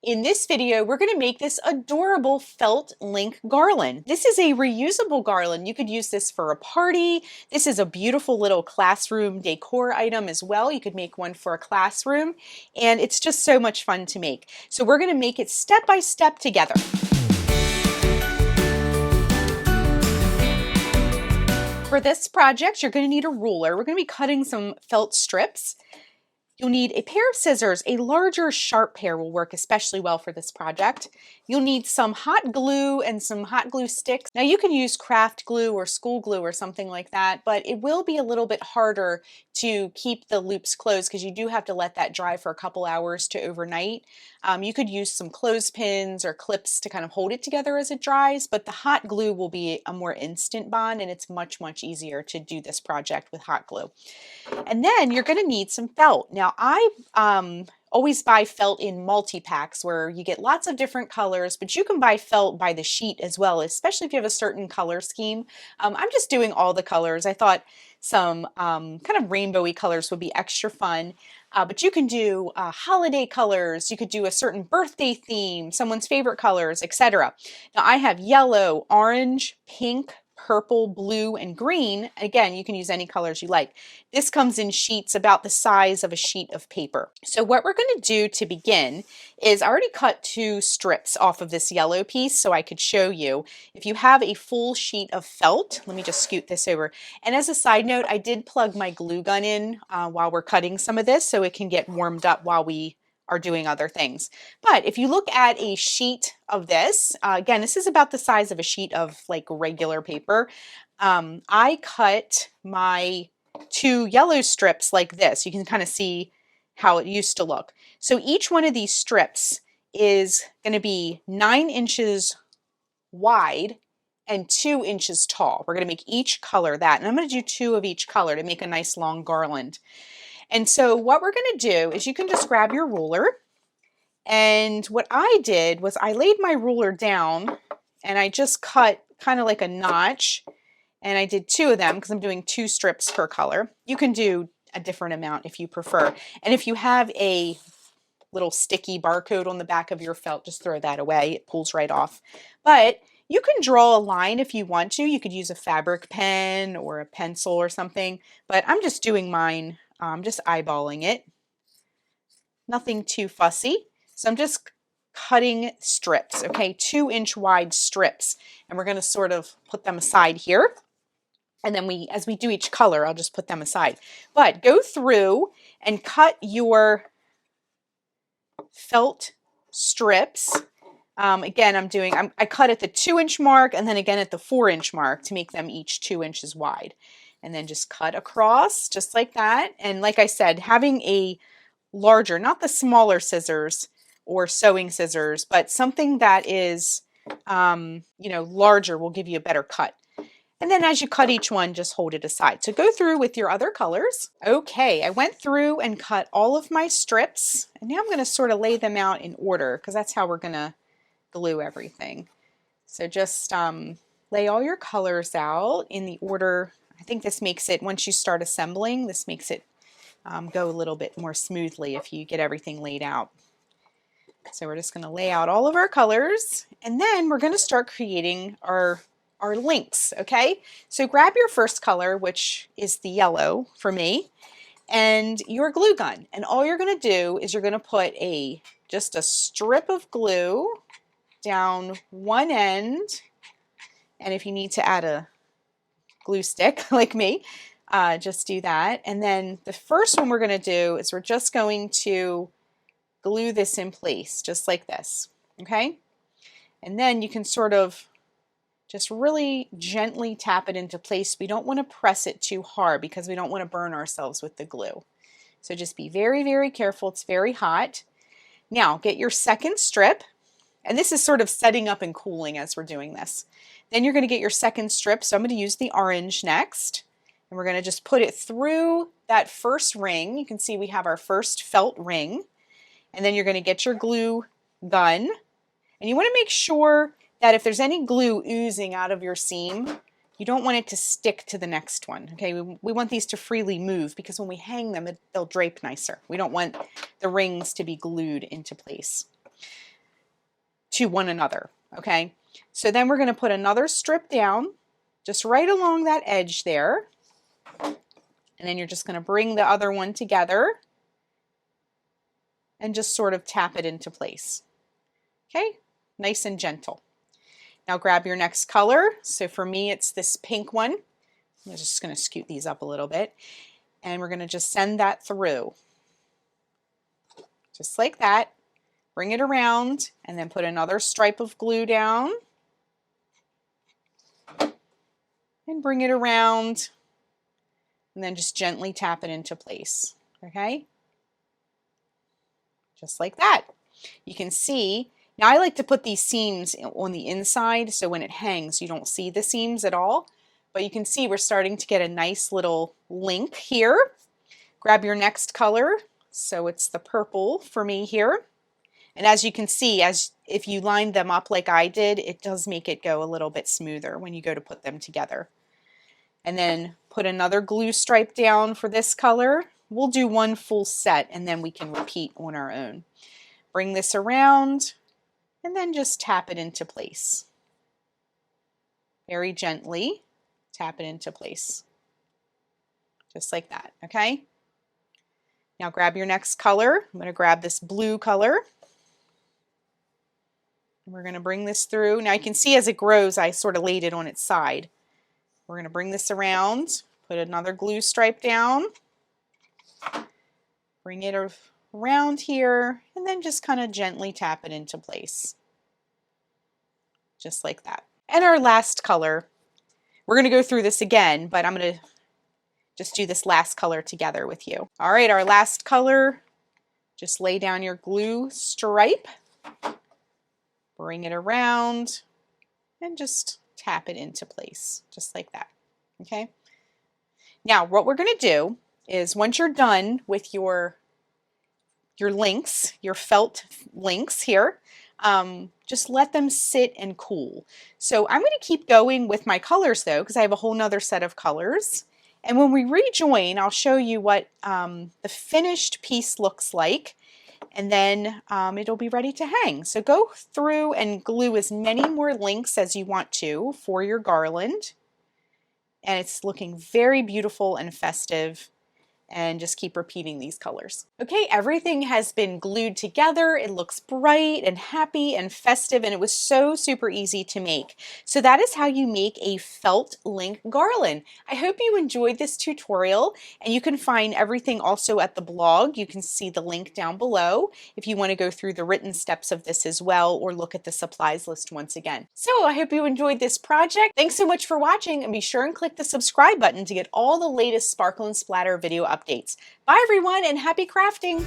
In this video, we're going to make this adorable felt link garland. This is a reusable garland. You could use this for a party. This is a beautiful little classroom decor item as well. You could make one for a classroom, and it's just so much fun to make. So we're going to make it step by step together. For this project, you're going to need a ruler. We're going to be cutting some felt strips. You'll need a pair of scissors. A larger, sharp pair will work especially well for this project. You'll need some hot glue and some hot glue sticks. Now you can use craft glue or school glue or something like that, but it will be a little bit harder to keep the loops closed because you do have to let that dry for a couple hours to overnight. You could use some clothespins or clips to kind of hold it together as it dries, but the hot glue will be a more instant bond, and it's much easier to do this project with hot glue. And then you're going to need some felt. Now I always buy felt in multi-packs where you get lots of different colors, but you can buy felt by the sheet as well, especially if you have a certain color scheme. I'm just doing all the colors. I thought some kind of rainbowy colors would be extra fun, but you can do holiday colors, you could do a certain birthday theme, someone's favorite colors, etc. Now I have yellow, orange, pink, purple, blue, and green. Again, you can use any colors you like. This comes in sheets about the size of a sheet of paper. So what we're going to do to begin is I already cut 2 strips off of this yellow piece so I could show you. If you have a full sheet of felt, let me just scoot this over. And as a side note, I did plug my glue gun in while we're cutting some of this so it can get warmed up while we are doing other things. But if you look at a sheet of this, again, this is about the size of a sheet of like regular paper. I cut my 2 yellow strips like this. You can kind of see how it used to look. So each one of these strips is going to be 9 inches wide and 2 inches tall. We're going to make each color that, and I'm going to do 2 of each color to make a nice long garland. And so what we're going to do is you can just grab your ruler, and what I did was I laid my ruler down and I just cut kind of like a notch, and I did 2 of them because I'm doing 2 strips per color. You can do a different amount if you prefer. And if you have a little sticky barcode on the back of your felt, just throw that away. It pulls right off. But you can draw a line if you want to. You could use a fabric pen or a pencil or something, but I'm just doing mine. I'm just eyeballing it. Nothing too fussy. So I'm just cutting strips, okay, 2-inch wide strips. And we're going to sort of put them aside here. And then as we do each color, I'll just put them aside. But go through and cut your felt strips. Again, I cut at the 2-inch mark and then again at the 4-inch mark to make them each 2 inches wide. And then just cut across just like that. And like I said, having a larger, not the smaller scissors or sewing scissors, but something that is, larger will give you a better cut. And then as you cut each one, just hold it aside. So go through with your other colors. Okay, I went through and cut all of my strips, and now I'm going to sort of lay them out in order because that's how we're going to glue everything. So just lay all your colors out in the order. I think this makes it, once you start assembling, this makes it go a little bit more smoothly if you get everything laid out. So we're just going to lay out all of our colors, and then we're going to start creating our links, okay? So grab your first color, which is the yellow for me, and your glue gun. And all you're going to do is you're going to put just a strip of glue down one end, and if you need to add a glue stick like me, just do that. And then the first one we're going to do is we're just going to glue this in place just like this, okay? And then you can sort of just really gently tap it into place. We don't want to press it too hard because we don't want to burn ourselves with the glue. So just be very careful. It's very hot. Now get your second strip, and this is sort of setting up and cooling as we're doing this. Then you're going to get your second strip. So I'm going to use the orange next, and we're going to just put it through that first ring. You can see we have our first felt ring, and then you're going to get your glue gun, and you want to make sure that if there's any glue oozing out of your seam, you don't want it to stick to the next one. Okay, we want these to freely move because when we hang them, they'll drape nicer. We don't want the rings to be glued into place. to one another, okay? So then we're going to put another strip down, just right along that edge there. And then you're just going to bring the other one together and just sort of tap it into place. Okay, nice and gentle. Now grab your next color. So for me, it's this pink one. I'm just going to scoot these up a little bit. And we're going to just send that through. Just like that. Bring it around and then put another stripe of glue down. And bring it around. And then just gently tap it into place. Okay? Just like that. You can see, now I like to put these seams on the inside so when it hangs you don't see the seams at all. But you can see we're starting to get a nice little link here. Grab your next color. So it's the purple for me here. And as you can see, as if you line them up like I did, it does make it go a little bit smoother when you go to put them together. And then put another glue stripe down for this color. We'll do one full set and then we can repeat on our own. Bring this around and then just tap it into place. Very gently tap it into place. Just like that, okay? Now grab your next color. I'm going to grab this blue color. And we're going to bring this through. Now you can see as it grows, I sort of laid it on its side. We're going to bring this around, put another glue stripe down, bring it around here, and then just kind of gently tap it into place. Just like that. And our last color, we're going to go through this again, but I'm going to just do this last color together with you. All right, our last color, just lay down your glue stripe, bring it around, and just tap it into place, just like that, okay? Now, what we're going to do is once you're done with your links, your felt links here, just let them sit and cool. So I'm going to keep going with my colors though, because I have a whole nother set of colors. And when we rejoin, I'll show you what the finished piece looks like. And then it'll be ready to hang. So go through and glue as many more links as you want to for your garland. And it's looking very beautiful and festive. And just keep repeating these colors. Okay, everything has been glued together. It looks bright and happy and festive, and it was so super easy to make. So that is how you make a felt link garland. I hope you enjoyed this tutorial, and you can find everything also at the blog. You can see the link down below if you want to go through the written steps of this as well, or look at the supplies list once again. So I hope you enjoyed this project. Thanks so much for watching, and be sure and click the subscribe button to get all the latest Sparkle and Splatter video updates. Bye everyone, and happy crafting!